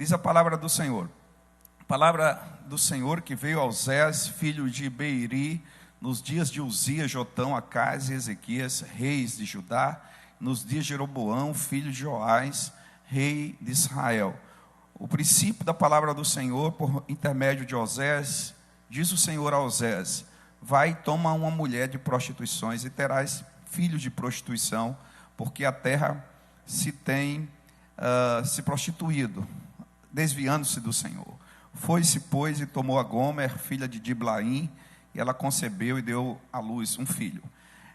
Diz a palavra do Senhor. Palavra do Senhor que veio a Osés, filho de Beeri, nos dias de Uzias, Jotão, Acás e Ezequias, reis de Judá, nos dias de Jeroboão, filho de Joás, rei de Israel. O princípio da palavra do Senhor, por intermédio de Osés, diz o Senhor a Osés: vai e toma uma mulher de prostituições e terás filhos de prostituição, porque a terra se tem se prostituído, desviando-se do Senhor. Foi-se, pois, e tomou a Gomer, filha de Diblaim, e ela concebeu e deu à luz um filho.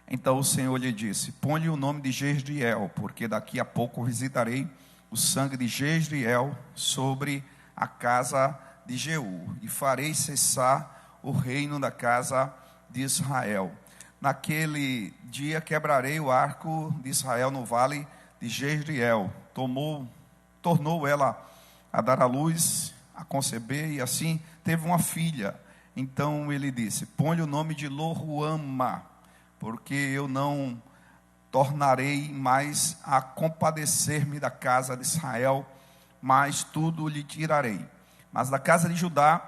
Então o Senhor lhe disse: põe-lhe o nome de Jezreel, porque daqui a pouco visitarei o sangue de Jezreel sobre a casa de Jeú, e farei cessar o reino da casa de Israel. Naquele dia quebrarei o arco de Israel no vale de Jezreel. Tornou ela a dar à luz, a conceber, e assim teve uma filha. Então ele disse: põe-lhe o nome de Loruama, porque eu não tornarei mais a compadecer-me da casa de Israel, mas tudo lhe tirarei. Mas da casa de Judá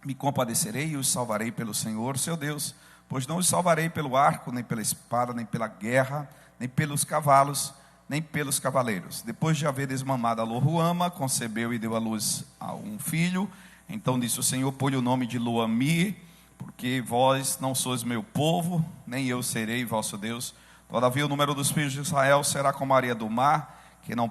me compadecerei e os salvarei pelo Senhor seu Deus, pois não os salvarei pelo arco, nem pela espada, nem pela guerra, nem pelos cavalos, nem pelos cavaleiros. Depois de haver desmamado a Loruama, concebeu e deu à luz a um filho. Então disse o Senhor: põe o nome de Loami, porque vós não sois meu povo, nem eu serei vosso Deus. Todavia o número dos filhos de Israel será como a areia do mar, que não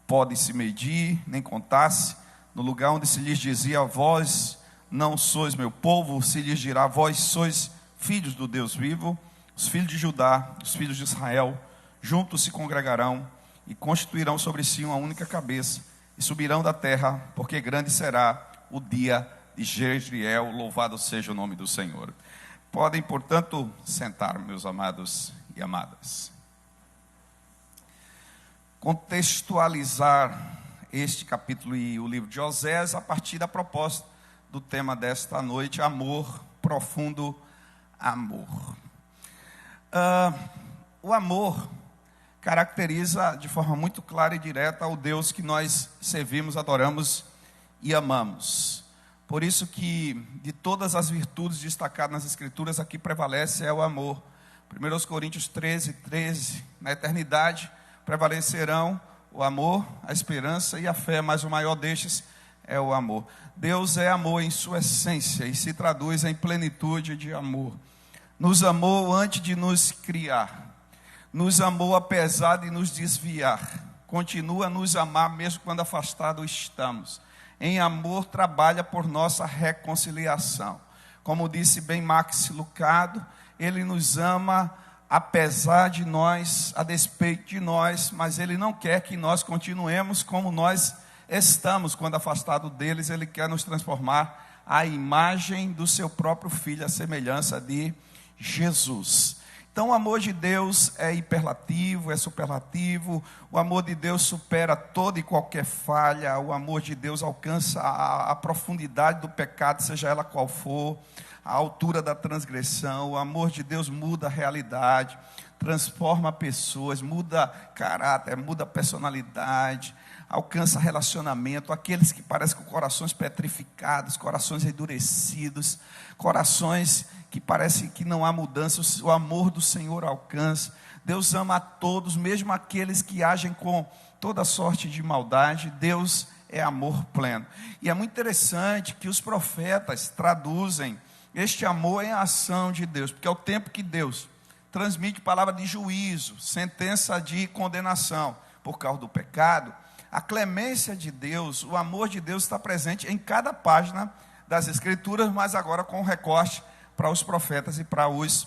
pode se medir, nem contar-se. No lugar onde se lhes dizia: vós não sois meu povo, se lhes dirá: vós sois filhos do Deus vivo. Os filhos de Judá, os filhos de Israel, juntos se congregarão e constituirão sobre si uma única cabeça, e subirão da terra, porque grande será o dia de Jezreel. Louvado seja o nome do Senhor. Podem, portanto, sentar, meus amados e amadas. Contextualizar este capítulo e o livro de Osés a partir da proposta do tema desta noite: amor, profundo amor. O amor caracteriza de forma muito clara e direta o Deus que nós servimos, adoramos e amamos. Por isso que de todas as virtudes destacadas nas Escrituras, aqui prevalece é o amor. 1 Coríntios 13, na eternidade prevalecerão o amor, a esperança e a fé, mas o maior destes é o amor. Deus é amor em sua essência e se traduz em plenitude de amor. Nos amou antes de nos criar. Nos amou apesar de nos desviar. Continua a nos amar mesmo quando afastados estamos. Em amor trabalha por nossa reconciliação. Como disse bem Max Lucado, Ele nos ama apesar de nós, a despeito de nós, mas Ele não quer que nós continuemos como nós estamos quando afastados deles. Ele quer nos transformar à imagem do seu próprio Filho, à semelhança de Jesus. Então o amor de Deus é hiperlativo, é superlativo. O amor de Deus supera toda e qualquer falha. O amor de Deus alcança a profundidade do pecado, seja ela qual for, a altura da transgressão. O amor de Deus muda a realidade, transforma pessoas, muda caráter, muda personalidade, alcança relacionamento. Aqueles que parecem com corações petrificados, corações endurecidos, corações que parece que não há mudança, o amor do Senhor alcança. Deus ama a todos, mesmo aqueles que agem com toda sorte de maldade. Deus é amor pleno. E é muito interessante que os profetas traduzem este amor em ação de Deus, porque é o tempo que Deus transmite palavra de juízo, sentença de condenação por causa do pecado. A clemência de Deus, o amor de Deus está presente em cada página das Escrituras, mas agora com recorte para os profetas e para os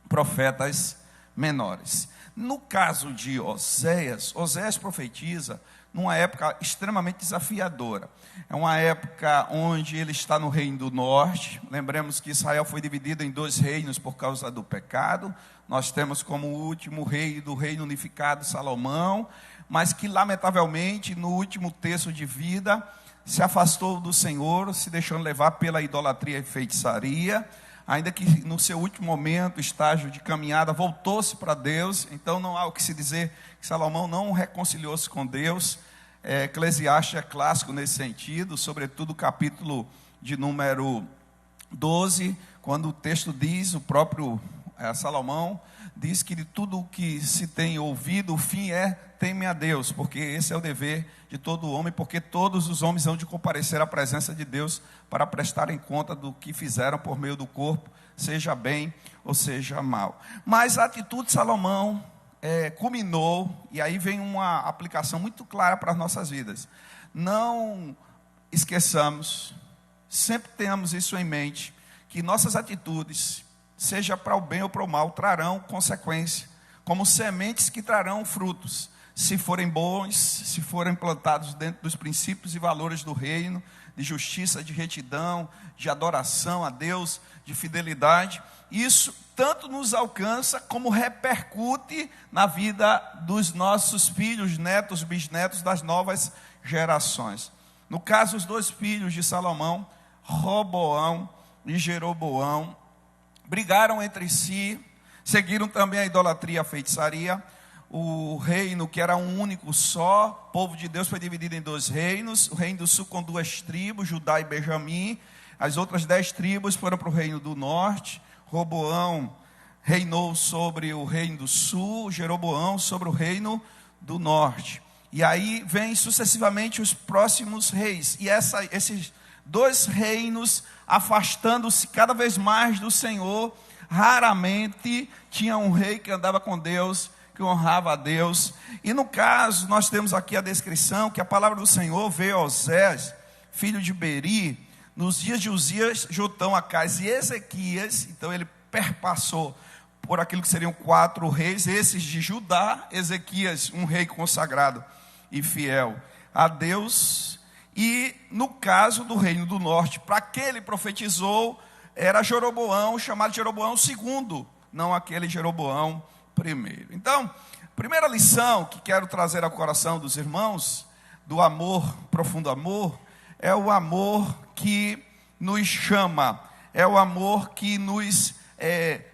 profetas menores. No caso de Oséias profetiza numa época extremamente desafiadora. É uma época onde ele está no reino do norte. Lembremos que Israel foi dividido em 2 reinos por causa do pecado. Nós temos como último rei do reino unificado Salomão, mas que lamentavelmente no último terço de vida se afastou do Senhor, se deixando levar pela idolatria e feitiçaria. Ainda que no seu último momento, estágio de caminhada, voltou-se para Deus. Então não há o que se dizer que Salomão não reconciliou-se com Deus. Eclesiastes é clássico nesse sentido, sobretudo o capítulo de número 12, quando o texto diz, o próprio Salomão diz que de tudo o que se tem ouvido, o fim é teme a Deus, porque esse é o dever de todo homem, porque todos os homens hão de comparecer à presença de Deus para prestarem conta do que fizeram por meio do corpo, seja bem ou seja mal. Mas a atitude de Salomão culminou, e aí vem uma aplicação muito clara para as nossas vidas. Não esqueçamos, sempre tenhamos isso em mente, que nossas atitudes, seja para o bem ou para o mal, trarão consequência, como sementes que trarão frutos, se forem bons, se forem plantados dentro dos princípios e valores do reino, de justiça, de retidão, de adoração a Deus, de fidelidade. Isso tanto nos alcança como repercute na vida dos nossos filhos, netos, bisnetos, das novas gerações. No caso, os dois filhos de Salomão, Roboão e Jeroboão, brigaram entre si, seguiram também a idolatria e a feitiçaria. O reino, que era um único só, o povo de Deus, foi dividido em dois reinos. O reino do sul com 2 tribos, Judá e Benjamim. As outras 10 tribos foram para o reino do norte. Roboão reinou sobre o reino do sul, Jeroboão sobre o reino do norte. E aí vem sucessivamente os próximos reis. E esses dois reinos, afastando-se cada vez mais do Senhor, raramente tinha um rei que andava com Deus, que honrava a Deus. E no caso, nós temos aqui a descrição, que a palavra do Senhor veio a Osés, filho de Beri, nos dias de Uzias, Jotão, Acais e Ezequias. Então ele perpassou por aquilo que seriam 4 reis, esses de Judá, Ezequias, um rei consagrado e fiel a Deus. E no caso do reino do norte, para que ele profetizou, era Jeroboão, chamado Jeroboão II, não aquele Jeroboão I. Então, primeira lição que quero trazer ao coração dos irmãos, do amor, profundo amor, é o amor que nos chama, é o amor que nos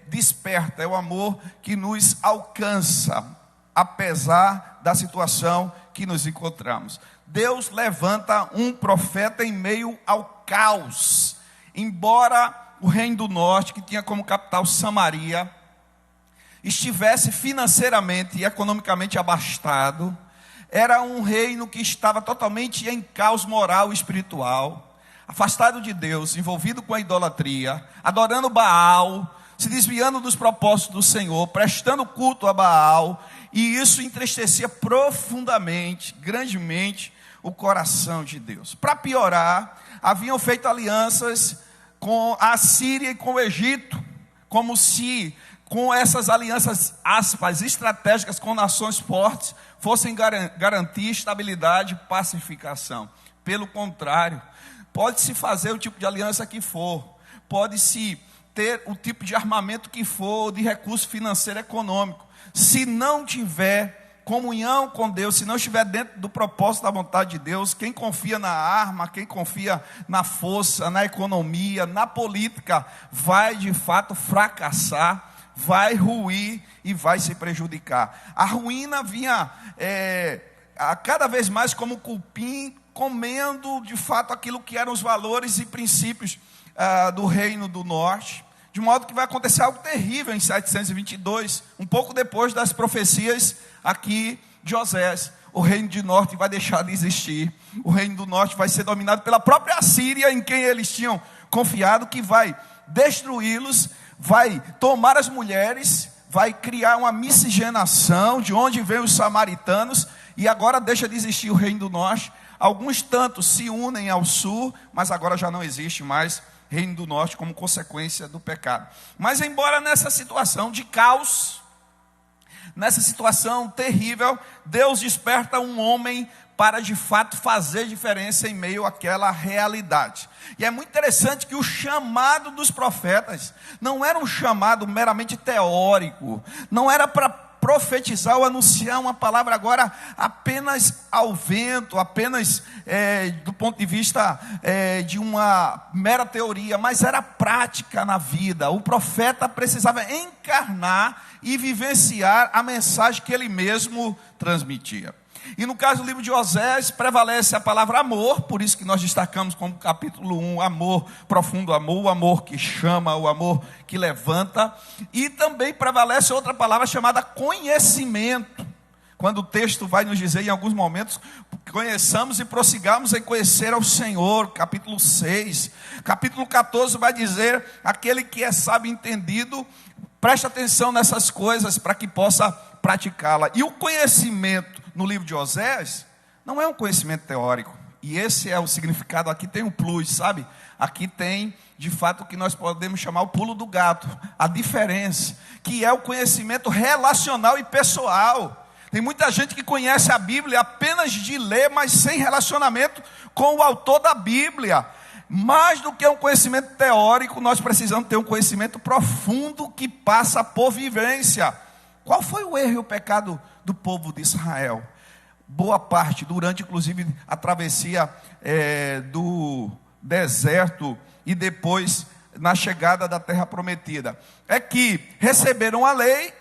desperta, é o amor que nos alcança, apesar da situação que nos encontramos. Deus levanta um profeta em meio ao caos. Embora o reino do norte, que tinha como capital Samaria, estivesse financeiramente e economicamente abastado, era um reino que estava totalmente em caos moral e espiritual, afastado de Deus, envolvido com a idolatria, adorando Baal, se desviando dos propósitos do Senhor, prestando culto a Baal, e isso entristecia profundamente, grandemente, o coração de Deus. Para piorar, haviam feito alianças com a Síria e com o Egito, como se com essas alianças, aspas, estratégicas com nações fortes, fossem garantir estabilidade e pacificação. Pelo contrário, pode-se fazer o tipo de aliança que for, pode-se ter o tipo de armamento que for, de recurso financeiro e econômico, se não tiver comunhão com Deus, se não estiver dentro do propósito da vontade de Deus, quem confia na arma, quem confia na força, na economia, na política, vai de fato fracassar, vai ruir e vai se prejudicar. A ruína vinha a cada vez mais como cupim, comendo de fato aquilo que eram os valores e princípios do reino do norte, de modo que vai acontecer algo terrível em 722, um pouco depois das profecias aqui de Osés. O reino do norte vai deixar de existir, o reino do norte vai ser dominado pela própria Assíria, em quem eles tinham confiado, que vai destruí-los, vai tomar as mulheres, vai criar uma miscigenação, de onde vêm os samaritanos, e agora deixa de existir o reino do norte. Alguns tantos se unem ao sul, mas agora já não existe mais reino do norte como consequência do pecado. Mas embora nessa situação de caos, nessa situação terrível, Deus desperta um homem para de fato fazer diferença em meio àquela realidade. E é muito interessante que o chamado dos profetas não era um chamado meramente teórico, não era para profetizar ou anunciar uma palavra agora apenas ao vento, apenas do ponto de vista de uma mera teoria, mas era prática na vida. O profeta precisava encarnar e vivenciar a mensagem que ele mesmo transmitia. E no caso do livro de Oséias, prevalece a palavra amor, por isso que nós destacamos como capítulo 1, amor, profundo amor, o amor que chama, o amor que levanta. E também prevalece outra palavra chamada conhecimento, quando o texto vai nos dizer em alguns momentos, conheçamos e prossigamos em conhecer ao Senhor, capítulo 6. Capítulo 14 vai dizer, aquele que é sábio e entendido, preste atenção nessas coisas para que possa praticá-la. E o conhecimento no livro de Oséias não é um conhecimento teórico. E esse é o significado, aqui tem um plus, sabe? Aqui tem, de fato, o que nós podemos chamar o pulo do gato. A diferença, que é o conhecimento relacional e pessoal. Tem muita gente que conhece a Bíblia apenas de ler, mas sem relacionamento com o autor da Bíblia. Mais do que um conhecimento teórico, nós precisamos ter um conhecimento profundo que passa por vivência. Qual foi o erro e o pecado do povo de Israel? Boa parte, durante inclusive a travessia do deserto e depois na chegada da terra prometida, é que receberam a lei,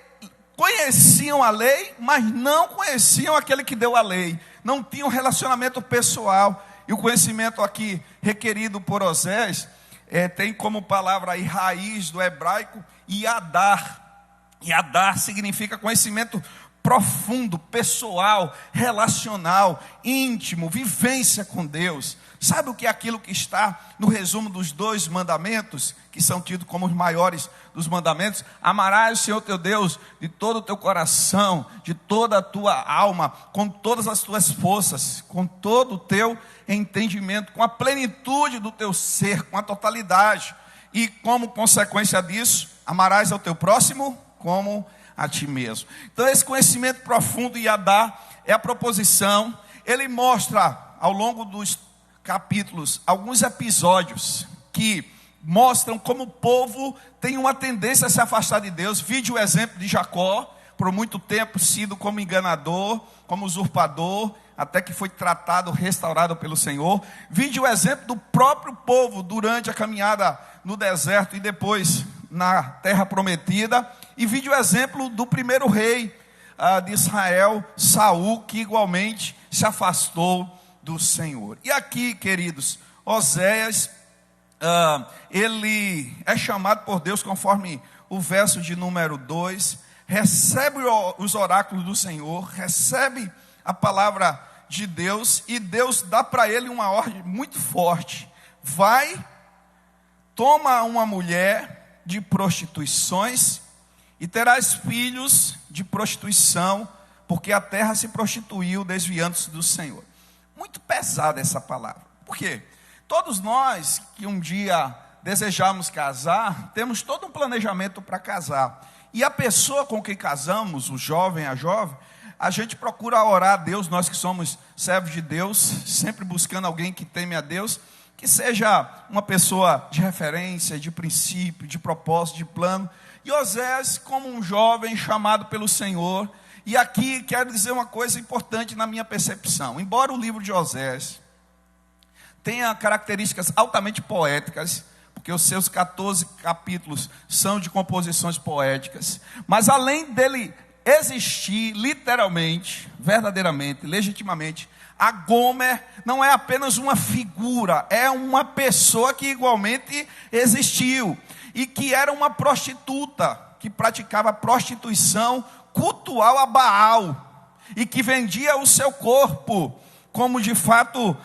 conheciam a lei, mas não conheciam aquele que deu a lei. Não tinham relacionamento pessoal. E o conhecimento aqui requerido por Oséias tem como palavra aí raiz do hebraico yadar. Yadar significa conhecimento profundo, pessoal, relacional, íntimo, vivência com Deus. Sabe o que é aquilo que está no resumo dos 2 mandamentos, que são tidos como os maiores dos mandamentos? Amarás o Senhor teu Deus de todo o teu coração, de toda a tua alma, com todas as tuas forças, com todo o teu entendimento, com a plenitude do teu ser, com a totalidade. E como consequência disso, amarás ao teu próximo como a ti mesmo. Então esse conhecimento profundo Yadar é a proposição. Ele mostra ao longo dos capítulos alguns episódios que mostram como o povo tem uma tendência a se afastar de Deus. Vide o exemplo de Jacó, por muito tempo sido como enganador, como usurpador, até que foi tratado, restaurado pelo Senhor. Vide o exemplo do próprio povo durante a caminhada no deserto e depois na terra prometida. E vide o exemplo do primeiro rei de Israel, Saul, que igualmente se afastou do Senhor. E aqui, queridos, Oséias, ele é chamado por Deus, conforme o verso de número 2, recebe os oráculos do Senhor, recebe a palavra de Deus, e Deus dá para ele uma ordem muito forte: vai, toma uma mulher de prostituições e terás filhos de prostituição, porque a terra se prostituiu, desviando-se do Senhor. Muito pesada essa palavra. Por quê? Todos nós que um dia desejamos casar, temos todo um planejamento para casar. E a pessoa com quem casamos, o jovem, a jovem, a gente procura orar a Deus, nós que somos servos de Deus, sempre buscando alguém que teme a Deus, que seja uma pessoa de referência, de princípio, de propósito, de plano. E Oséias, como um jovem chamado pelo Senhor, e aqui quero dizer uma coisa importante na minha percepção. Embora o livro de Oséias tenha características altamente poéticas, porque os seus 14 capítulos são de composições poéticas, mas além dele existir literalmente, verdadeiramente, legitimamente, a Gomer não é apenas uma figura, é uma pessoa que igualmente existiu e que era uma prostituta, que praticava prostituição cultual a Baal e que vendia o seu corpo como de fato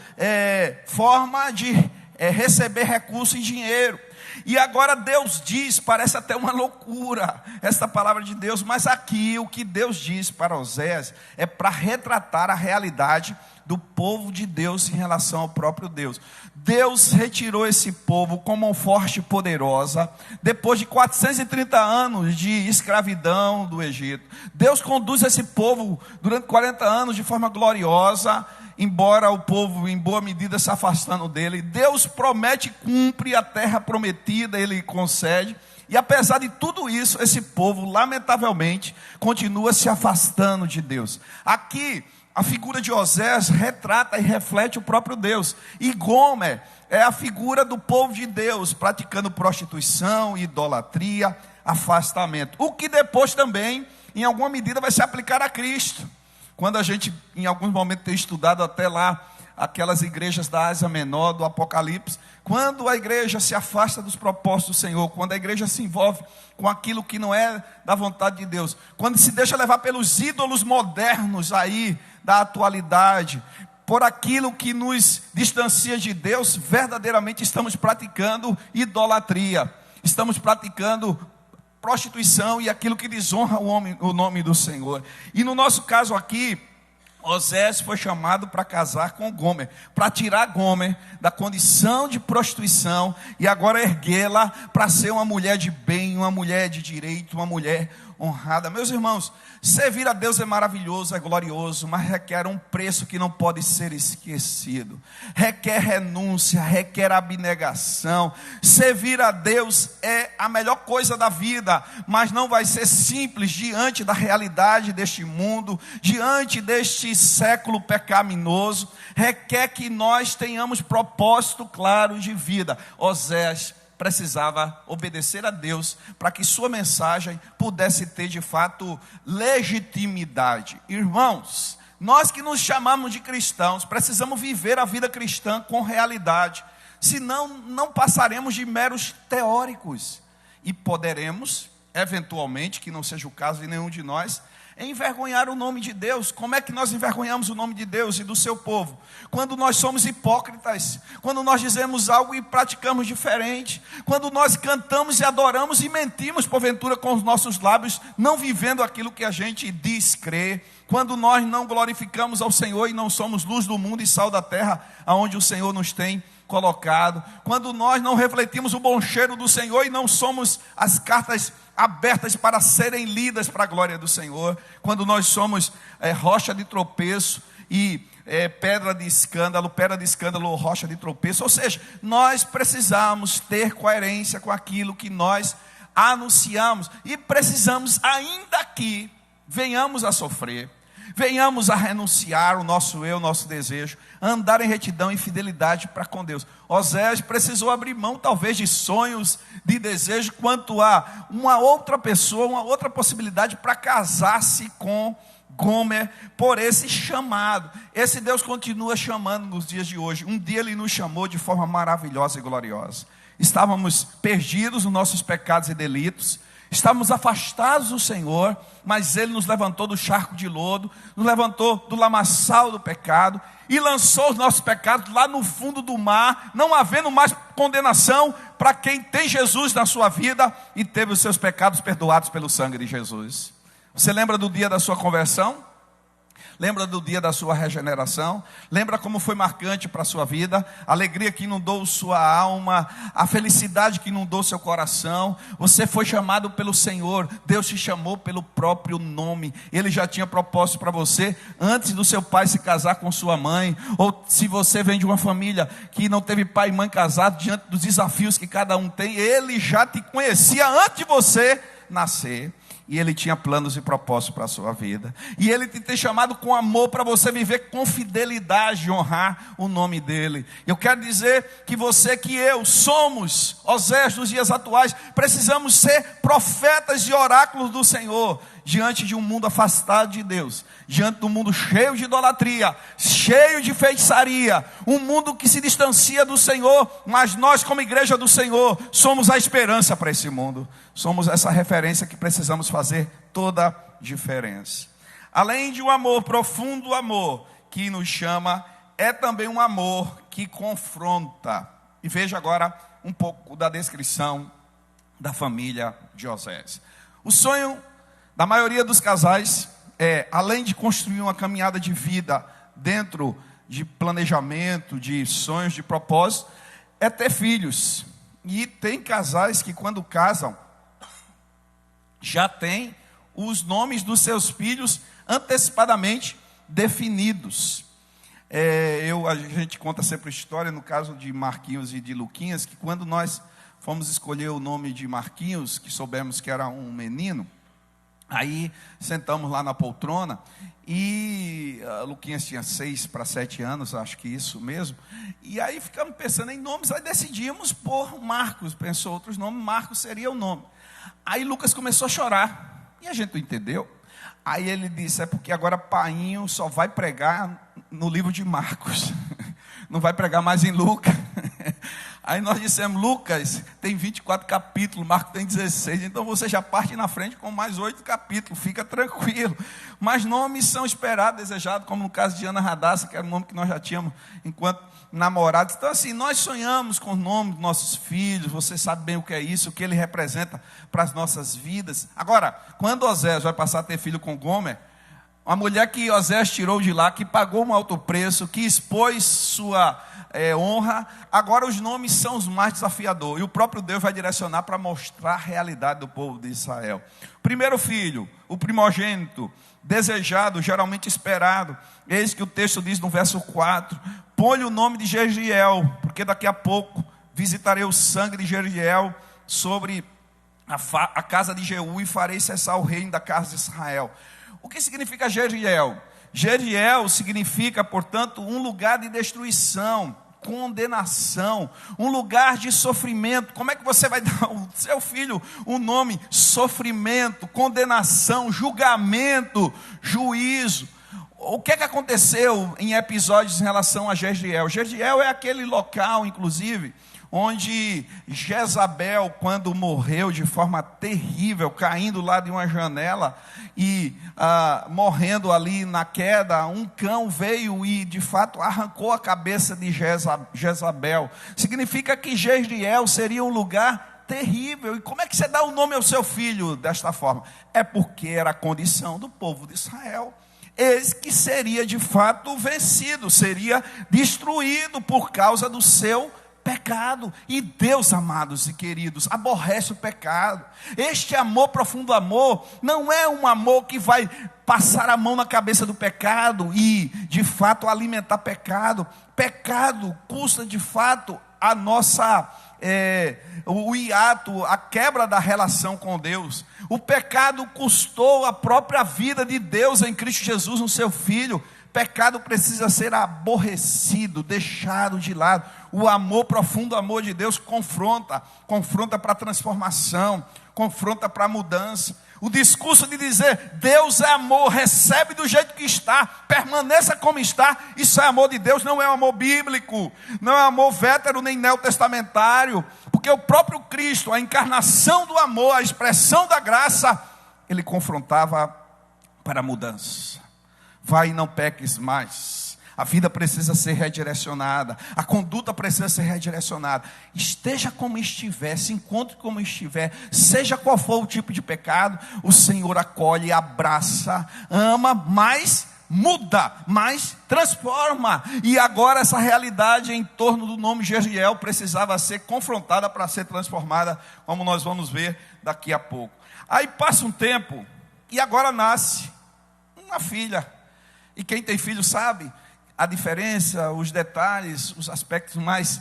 forma de receber recurso e dinheiro. E agora Deus diz, parece até uma loucura essa palavra de Deus, mas aqui o que Deus diz para Oséias é para retratar a realidade do povo de Deus em relação ao próprio Deus. Deus retirou esse povo com mão forte e poderosa, depois de 430 anos de escravidão do Egito. Deus conduz esse povo durante 40 anos de forma gloriosa, embora o povo em boa medida se afastando dele. Deus promete e cumpre a terra prometida, ele concede. E apesar de tudo isso, esse povo lamentavelmente continua se afastando de Deus. Aqui a figura de Oséias retrata e reflete o próprio Deus. E Gomer é a figura do povo de Deus, praticando prostituição, idolatria, afastamento. O que depois também, em alguma medida, vai se aplicar a Cristo. Quando a gente, em alguns momentos, tem estudado até lá aquelas igrejas da Ásia Menor, do Apocalipse, quando a igreja se afasta dos propósitos do Senhor, quando a igreja se envolve com aquilo que não é da vontade de Deus, quando se deixa levar pelos ídolos modernos aí da atualidade, por aquilo que nos distancia de Deus, verdadeiramente estamos praticando idolatria, estamos praticando prostituição e aquilo que desonra o nome do Senhor. E no nosso caso aqui, Osés foi chamado para casar com Gomer, para tirar Gomer da condição de prostituição e agora erguê-la para ser uma mulher de bem, uma mulher de direito, uma mulher honrada. Meus irmãos, servir a Deus é maravilhoso, é glorioso, mas requer um preço que não pode ser esquecido. Requer renúncia, requer abnegação. Servir a Deus é a melhor coisa da vida, mas não vai ser simples diante da realidade deste mundo, diante deste século pecaminoso. Requer que nós tenhamos propósito claro de vida. Osés precisava obedecer a Deus para que sua mensagem pudesse ter de fato legitimidade. Irmãos, nós que nos chamamos de cristãos, precisamos viver a vida cristã com realidade, senão não passaremos de meros teóricos e poderemos, eventualmente, que não seja o caso de nenhum de nós, envergonhar o nome de Deus. Como é que nós envergonhamos o nome de Deus e do seu povo? Quando nós somos hipócritas, quando nós dizemos algo e praticamos diferente, quando nós cantamos e adoramos e mentimos porventura com os nossos lábios, não vivendo aquilo que a gente diz crer, quando nós não glorificamos ao Senhor e não somos luz do mundo e sal da terra, aonde o Senhor nos tem colocado, quando nós não refletimos o bom cheiro do Senhor e não somos as cartas abertas para serem lidas para a glória do Senhor, quando nós somos rocha de tropeço e pedra de escândalo, ou rocha de tropeço, ou seja, nós precisamos ter coerência com aquilo que nós anunciamos e precisamos, ainda que venhamos a sofrer, venhamos a renunciar o nosso eu, o nosso desejo, andar em retidão e fidelidade para com Deus. Osés precisou abrir mão talvez de sonhos, de desejo, quanto a uma outra pessoa, uma outra possibilidade para casar-se com Gomer, por esse chamado. Esse Deus continua chamando nos dias de hoje. Um dia Ele nos chamou de forma maravilhosa e gloriosa. Estávamos perdidos nos nossos pecados e delitos, estávamos afastados do Senhor, mas Ele nos levantou do charco de lodo, nos levantou do lamaçal do pecado e lançou os nossos pecados lá no fundo do mar, não havendo mais condenação para quem tem Jesus na sua vida e teve os seus pecados perdoados pelo sangue de Jesus. Você lembra do dia da sua conversão? Lembra do dia da sua regeneração? Lembra como foi marcante para a sua vida? A alegria que inundou sua alma, a felicidade que inundou seu coração. Você foi chamado pelo Senhor, Deus te chamou pelo próprio nome. Ele já tinha propósito para você antes do seu pai se casar com sua mãe. Ou se você vem de uma família que não teve pai e mãe casados, diante dos desafios que cada um tem, Ele já te conhecia antes de você nascer. E Ele tinha planos e propósitos para a sua vida. E Ele te tem chamado com amor para você viver com fidelidade e honrar o nome dEle. Eu quero dizer que você, que eu, somos Osés dos dias atuais. Precisamos ser profetas e oráculos do Senhor. Diante de um mundo afastado de Deus, diante de um mundo cheio de idolatria, cheio de feitiçaria, um mundo que se distancia do Senhor, mas nós como igreja do Senhor, somos a esperança para esse mundo, somos essa referência que precisamos fazer toda a diferença. Além de um amor, profundo amor, que nos chama, é também um amor que confronta. E veja agora um pouco da descrição da família de Osés. O sonho da maioria dos casais além de construir uma caminhada de vida dentro de planejamento, de sonhos, de propósito, é ter filhos. E tem casais que quando casam, já têm os nomes dos seus filhos antecipadamente definidos. A gente conta sempre a história, no caso de Marquinhos e de Luquinhas, que quando nós fomos escolher o nome de Marquinhos, que soubemos que era um menino, aí sentamos lá na poltrona e Luquinhas tinha 6 para 7 anos, acho que isso mesmo. E aí ficamos pensando em nomes, aí decidimos por Marcos, pensou outros nomes, Marcos seria o nome. Aí Lucas começou a chorar, e a gente não entendeu. Aí ele disse, é porque agora Painho só vai pregar no livro de Marcos, não vai pregar mais em Lucas. Aí nós dissemos, Lucas tem 24 capítulos, Marcos tem 16, então você já parte na frente com mais 8 capítulos, fica tranquilo. Mas nomes são esperados, desejados, como no caso de Ana Radassa, que era um nome que nós já tínhamos enquanto namorados. Então assim, nós sonhamos com o nome dos nossos filhos, você sabe bem o que é isso, o que ele representa para as nossas vidas. Agora, quando Osés vai passar a ter filho com Gomer, uma mulher que Osés tirou de lá, que pagou um alto preço, que expôs sua honra, agora os nomes são os mais desafiadores. E o próprio Deus vai direcionar para mostrar a realidade do povo de Israel. Primeiro filho, o primogênito, desejado, geralmente esperado. Eis que o texto diz no verso 4, põe o nome de Jeziel, porque daqui a pouco visitarei o sangue de Jeziel sobre a casa de Jeú e farei cessar o reino da casa de Israel. O que significa Jeziel? Jeziel significa, portanto, um lugar de destruição, condenação, um lugar de sofrimento. Como é que você vai dar ao seu filho um nome? Sofrimento, condenação, julgamento, juízo. O que é que aconteceu em episódios em relação a Jeziel? Jeziel é aquele local, inclusive, onde Jezabel, quando morreu de forma terrível, caindo lá de uma janela e morrendo ali na queda, um cão veio e de fato arrancou a cabeça de Jezabel. Significa que Jeziel seria um lugar terrível. E como é que você dá o nome ao seu filho desta forma? É porque era a condição do povo de Israel. Eis que seria de fato vencido, seria destruído por causa do seu pecado. E Deus, amados e queridos, aborrece o pecado. Este amor, profundo amor, não é um amor que vai passar a mão na cabeça do pecado e de fato alimentar pecado. Pecado custa de fato a nossa o hiato, a quebra da relação com Deus. O pecado custou a própria vida de Deus em Cristo Jesus, no seu Filho. Pecado precisa ser aborrecido, deixado de lado. O amor, profundo amor de Deus confronta para transformação, confronta para mudança. O discurso de dizer, Deus é amor, recebe do jeito que está, permaneça como está, isso é amor de Deus, não é um amor bíblico, não é um amor vétero nem neotestamentário, porque o próprio Cristo, a encarnação do amor, a expressão da graça, ele confrontava para a mudança. Vai e não peques mais. A vida precisa ser redirecionada, a conduta precisa ser redirecionada. Esteja como estiver, se encontre como estiver, seja qual for o tipo de pecado, o Senhor acolhe, abraça, ama, mas muda, mas transforma. E agora essa realidade em torno do nome Jeziel precisava ser confrontada para ser transformada, como nós vamos ver daqui a pouco. Aí passa um tempo e agora nasce uma filha. E quem tem filho sabe a diferença, os detalhes, os aspectos mais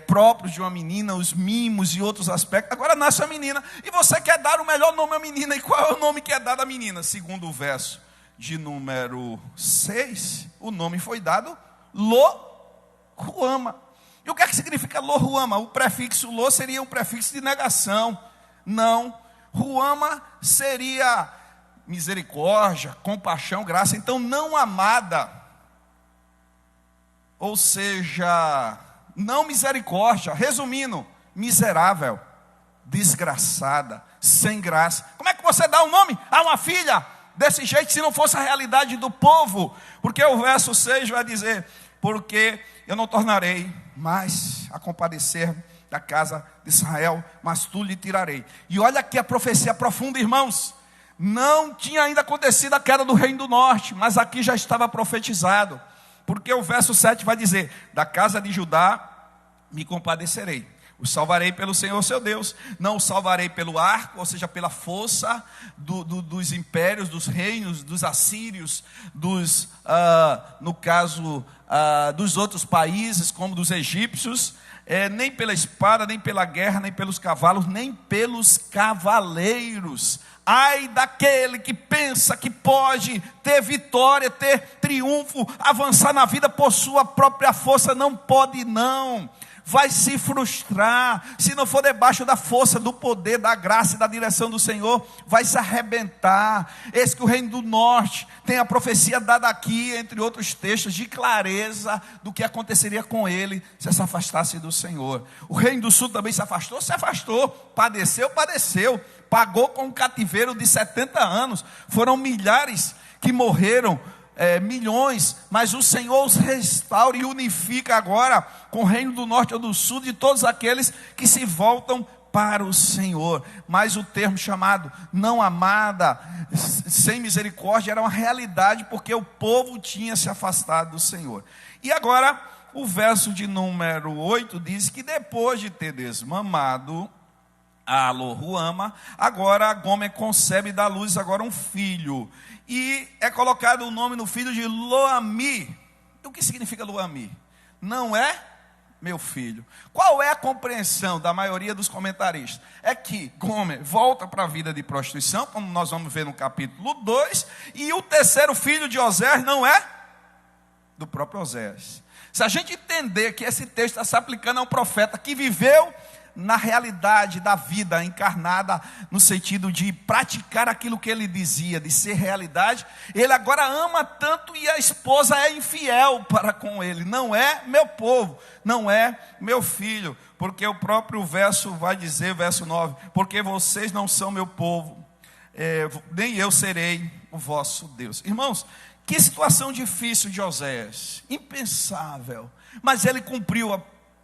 próprios de uma menina, os mimos e outros aspectos. Agora nasce a menina e você quer dar o melhor nome à menina. E qual é o nome que é dado à menina? Segundo o verso de número 6, o nome foi dado Lo-Ruama. E o que é que significa Lo-Ruama? O prefixo Lo seria um prefixo de negação. Não. Ruama seria misericórdia, compaixão, graça. Então não amada, ou seja, não misericórdia, resumindo, miserável, desgraçada, sem graça. Como é que você dá um nome a uma filha desse jeito, se não fosse a realidade do povo? Porque o verso 6 vai dizer, porque eu não tornarei mais a compadecer da casa de Israel, mas tu lhe tirarei. E olha aqui a profecia profunda, irmãos. Não tinha ainda acontecido a queda do reino do norte, mas aqui já estava profetizado. Porque o verso 7 vai dizer, da casa de Judá me compadecerei. O salvarei pelo Senhor seu Deus. Não o salvarei pelo arco, ou seja, pela força dos impérios, dos reinos, dos assírios, no caso dos outros países, como dos egípcios. Nem pela espada, nem pela guerra, nem pelos cavalos, nem pelos cavaleiros. Ai daquele que pensa que pode ter vitória, ter triunfo, avançar na vida por sua própria força. Não pode não. vai se frustrar, se não for debaixo da força, do poder, da graça e da direção do Senhor, vai se arrebentar. Eis que o reino do norte tem a profecia dada aqui, entre outros textos, de clareza do que aconteceria com ele se se afastasse do Senhor. O reino do sul também se afastou, padeceu, pagou com um cativeiro de 70 anos, foram milhares que morreram, milhões, mas o Senhor os restaura e unifica agora com o reino do norte ou do sul, de todos aqueles que se voltam para o Senhor. Mas o termo chamado não amada, sem misericórdia, era uma realidade, porque o povo tinha se afastado do Senhor. E agora, o verso de número 8 diz que depois de ter desmamado a Lo-Ruama, agora a Gomer concebe e dá à luz agora um filho. E é colocado o nome no filho de Lo-Ami. O que significa Lo-Ami? Não é meu filho. Qual é a compreensão da maioria dos comentaristas? É que Gomer volta para a vida de prostituição, como nós vamos ver no capítulo 2, e o terceiro filho de Osés não é do próprio Osés. Se a gente entender que esse texto está se aplicando a um profeta que viveu na realidade da vida encarnada, no sentido de praticar aquilo que ele dizia, de ser realidade, ele agora ama tanto e a esposa é infiel para com ele. Não é meu povo, não é meu filho, porque o próprio verso vai dizer, verso 9, porque vocês não são meu povo, nem eu serei o vosso Deus. Irmãos, que situação difícil de Osés, impensável, mas ele cumpriu a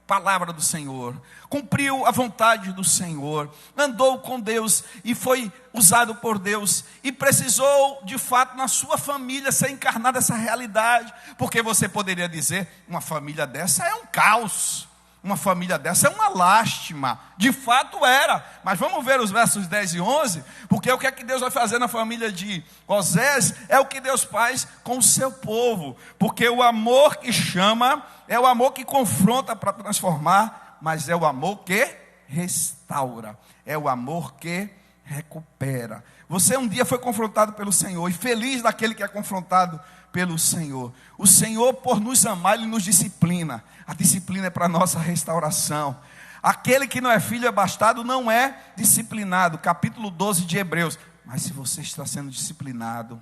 palavra do Senhor, cumpriu a vontade do Senhor, andou com Deus e foi usado por Deus, e precisou de fato na sua família ser encarnada essa realidade, porque você poderia dizer, uma família dessa é um caos, uma família dessa é uma lástima. De fato era, mas vamos ver os versos 10 e 11, porque o que é que Deus vai fazer na família de Osés, é o que Deus faz com o seu povo, porque o amor que chama, é o amor que confronta para transformar, mas é o amor que restaura, é o amor que recupera. Você um dia foi confrontado pelo Senhor, e feliz daquele que é confrontado pelo Senhor. O Senhor, por nos amar, Ele nos disciplina. A disciplina é para a nossa restauração. Aquele que não é filho é bastardo não é disciplinado. Capítulo 12 de Hebreus. Mas se você está sendo disciplinado,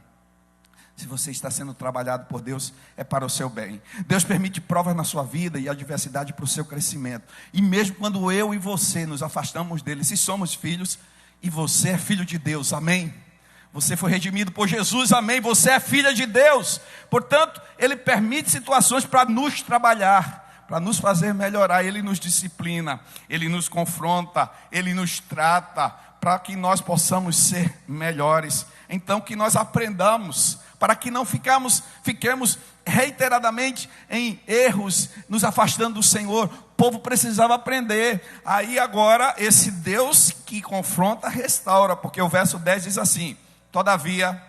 se você está sendo trabalhado por Deus, é para o seu bem. Deus permite provas na sua vida e adversidade para o seu crescimento. E mesmo quando eu e você nos afastamos dele, se somos filhos, e você é filho de Deus, amém? Você foi redimido por Jesus, amém? Você é filha de Deus. Portanto, Ele permite situações para nos trabalhar, para nos fazer melhorar. Ele nos disciplina, Ele nos confronta, Ele nos trata, para que nós possamos ser melhores. Então, que nós aprendamos, para que não fiquemos reiteradamente em erros, nos afastando do Senhor. O povo precisava aprender. Aí agora, esse Deus que confronta, restaura, porque o verso 10 diz assim: todavia,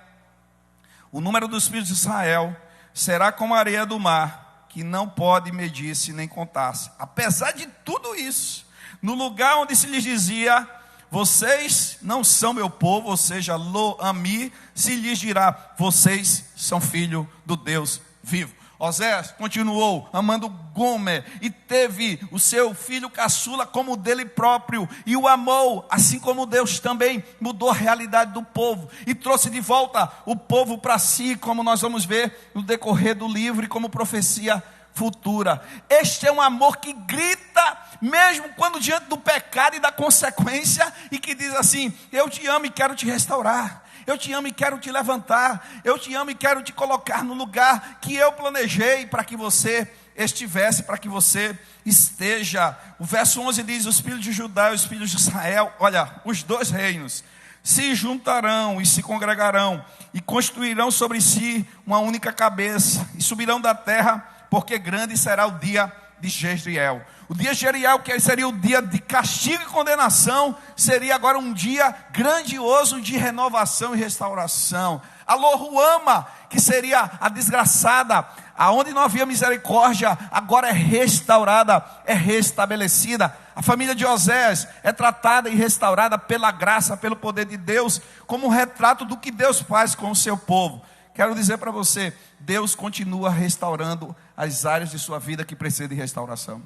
o número dos filhos de Israel será como a areia do mar, que não pode medir-se nem contar-se. Apesar de tudo isso, no lugar onde se lhes dizia, vocês não são meu povo, ou seja, Lo-Ami, se lhes dirá, vocês são filho do Deus vivo. Osés continuou amando Gomer e teve o seu filho caçula como dele próprio, e o amou, assim como Deus também mudou a realidade do povo e trouxe de volta o povo para si, como nós vamos ver no decorrer do livro e como profecia futura. Este é um amor que grita, mesmo quando diante do pecado e da consequência, e que diz assim: eu te amo e quero te restaurar. Eu te amo e quero te levantar. Eu te amo e quero te colocar no lugar que eu planejei para que você estivesse, para que você esteja. O verso 11 diz: os filhos de Judá e os filhos de Israel, olha, os dois reinos, se juntarão e se congregarão, e constituirão sobre si uma única cabeça, e subirão da terra, porque grande será o dia de Jezreel. O dia de Jezreel, que seria o dia de castigo e condenação, seria agora um dia grandioso de renovação e restauração. A Lo-Ruama, que seria a desgraçada, aonde não havia misericórdia, agora é restaurada, é restabelecida. A família de Osés é tratada e restaurada pela graça, pelo poder de Deus, como um retrato do que Deus faz com o seu povo. Quero dizer para você, Deus continua restaurando as áreas de sua vida que precisam de restauração.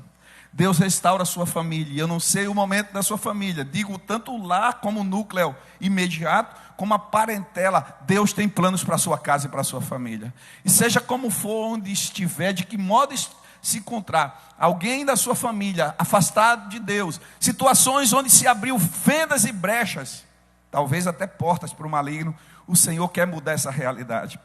Deus restaura a sua família. Eu não sei o momento da sua família, digo tanto o lar como o núcleo imediato, como a parentela. Deus tem planos para a sua casa e para a sua família. E seja como for, onde estiver, de que modo se encontrar alguém da sua família afastado de Deus, situações onde se abriu fendas e brechas, talvez até portas para o maligno, o Senhor quer mudar essa realidade,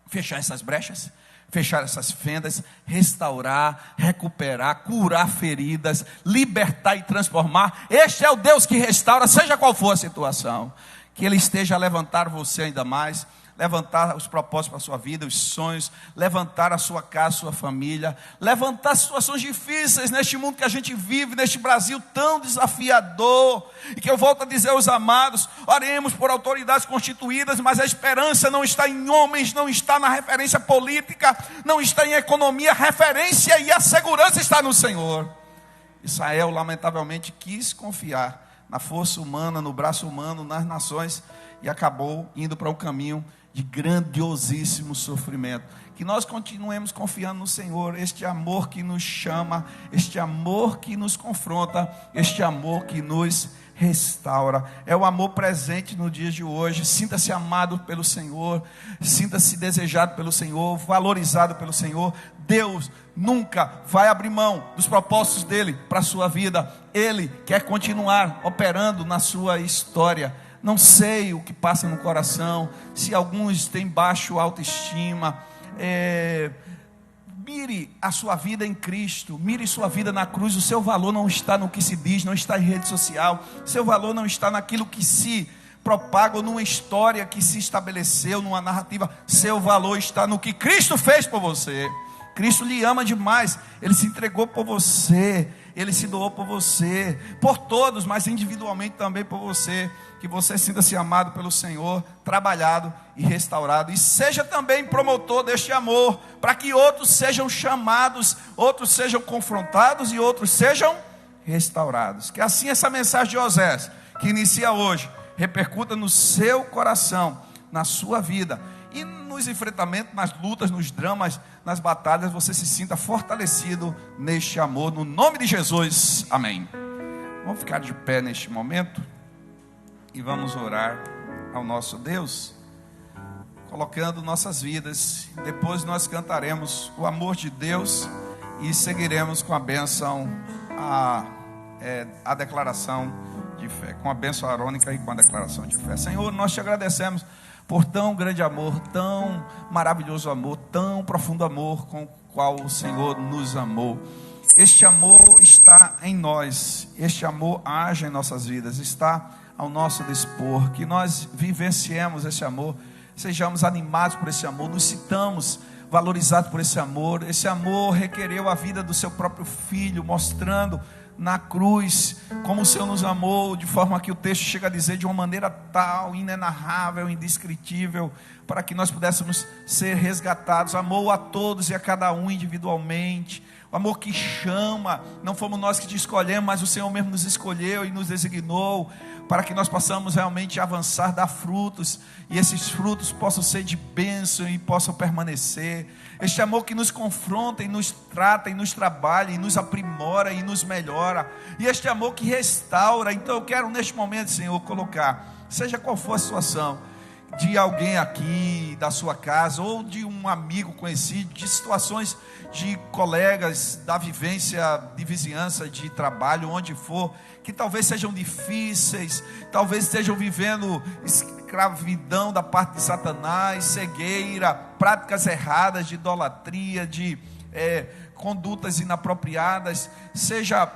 fechar essas brechas, fechar essas fendas, restaurar, recuperar, curar feridas, libertar e transformar. Este é o Deus que restaura, seja qual for a situação. Que Ele esteja a levantar você ainda mais, levantar os propósitos para a sua vida, os sonhos, levantar a sua casa, a sua família, levantar situações difíceis neste mundo que a gente vive, neste Brasil tão desafiador. E que eu volto a dizer aos amados, oremos por autoridades constituídas, mas a esperança não está em homens, não está na referência política, não está em economia, a referência e a segurança está no Senhor. Israel lamentavelmente quis confiar na força humana, no braço humano, nas nações, e acabou indo para o caminho de grandiosíssimo sofrimento. Que nós continuemos confiando no Senhor, este amor que nos chama, este amor que nos confronta, este amor que nos restaura. É o amor presente no dia de hoje. Sinta-se amado pelo Senhor, sinta-se desejado pelo Senhor, valorizado pelo Senhor. Deus nunca vai abrir mão dos propósitos dele para a sua vida. Ele quer continuar operando na sua história. Não sei o que passa no coração, se alguns têm baixo autoestima, mire a sua vida em Cristo, mire sua vida na cruz. O seu valor não está no que se diz, não está em rede social, seu valor não está naquilo que se propaga ou numa história que se estabeleceu, numa narrativa. Seu valor está no que Cristo fez por você. Cristo lhe ama demais, Ele se entregou por você, Ele se doou por você, por todos, mas individualmente também por você. Que você sinta-se amado pelo Senhor, trabalhado e restaurado, e seja também promotor deste amor, para que outros sejam chamados, outros sejam confrontados e outros sejam restaurados. Que assim essa mensagem de Osés, que inicia hoje, repercuta no seu coração, na sua vida, e nos enfrentamentos, nas lutas, nos dramas, nas batalhas, você se sinta fortalecido neste amor, no nome de Jesus, amém. Vamos ficar de pé neste momento e vamos orar ao nosso Deus, colocando nossas vidas. Depois nós cantaremos o amor de Deus e seguiremos com a bênção, a declaração de fé, com a bênção arônica e com a declaração de fé. Senhor, nós te agradecemos por tão grande amor, tão maravilhoso amor, tão profundo amor com o qual o Senhor nos amou. Este amor está em nós, este amor age em nossas vidas, está ao nosso dispor. Que nós vivenciemos esse amor, sejamos animados por esse amor, nos sintamos valorizados por esse amor. Esse amor requereu a vida do seu próprio Filho, mostrando na cruz como o Senhor nos amou, de forma que o texto chega a dizer, de uma maneira tal, inenarrável, indescritível, para que nós pudéssemos ser resgatados. Amou a todos e a cada um individualmente. O amor que chama, não fomos nós que te escolhemos, mas o Senhor mesmo nos escolheu e nos designou, para que nós possamos realmente avançar, dar frutos, e esses frutos possam ser de bênção e possam permanecer. Este amor que nos confronta e nos trata e nos trabalha e nos aprimora e nos melhora, e este amor que restaura. Então eu quero neste momento, Senhor, colocar, seja qual for a situação, de alguém aqui da sua casa, ou de um amigo conhecido, de situações de colegas, da vivência de vizinhança, de trabalho, onde for, que talvez sejam difíceis, talvez estejam vivendo escravidão da parte de Satanás, cegueira, práticas erradas de idolatria, de condutas inapropriadas, seja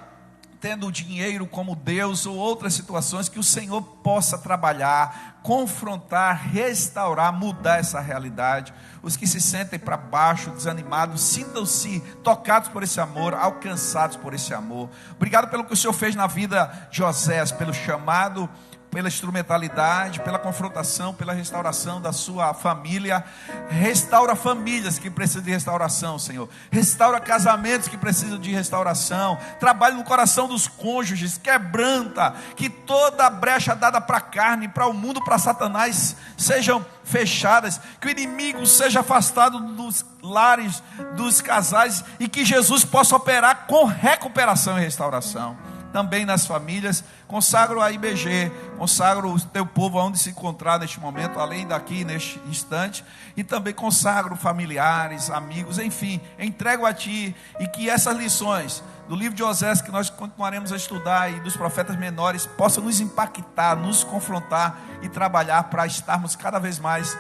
tendo dinheiro como Deus, ou outras situações, que o Senhor possa trabalhar, confrontar, restaurar, mudar essa realidade. Os que se sentem para baixo, desanimados, sintam-se tocados por esse amor, alcançados por esse amor. Obrigado pelo que o Senhor fez na vida de Osés, pelo chamado, pela instrumentalidade, pela confrontação, pela restauração da sua família. Restaura famílias que precisam de restauração, Senhor. Restaura casamentos que precisam de restauração. Trabalha no coração dos cônjuges, quebranta, que toda brecha dada para a carne, para o mundo, para Satanás, sejam fechadas, que o inimigo seja afastado dos lares, dos casais, e que Jesus possa operar com recuperação e restauração. Também nas famílias, consagro a IBG, consagro o teu povo aonde se encontrar neste momento, além daqui neste instante, e também consagro familiares, amigos, enfim, entrego a ti, e que essas lições do livro de Osés, que nós continuaremos a estudar, e dos profetas menores, possam nos impactar, nos confrontar e trabalhar para estarmos cada vez mais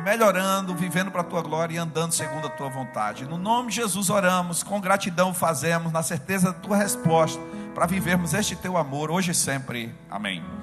melhorando, vivendo para a tua glória e andando segundo a tua vontade. No nome de Jesus oramos, com gratidão fazemos, na certeza da tua resposta, para vivermos este teu amor hoje e sempre. Amém.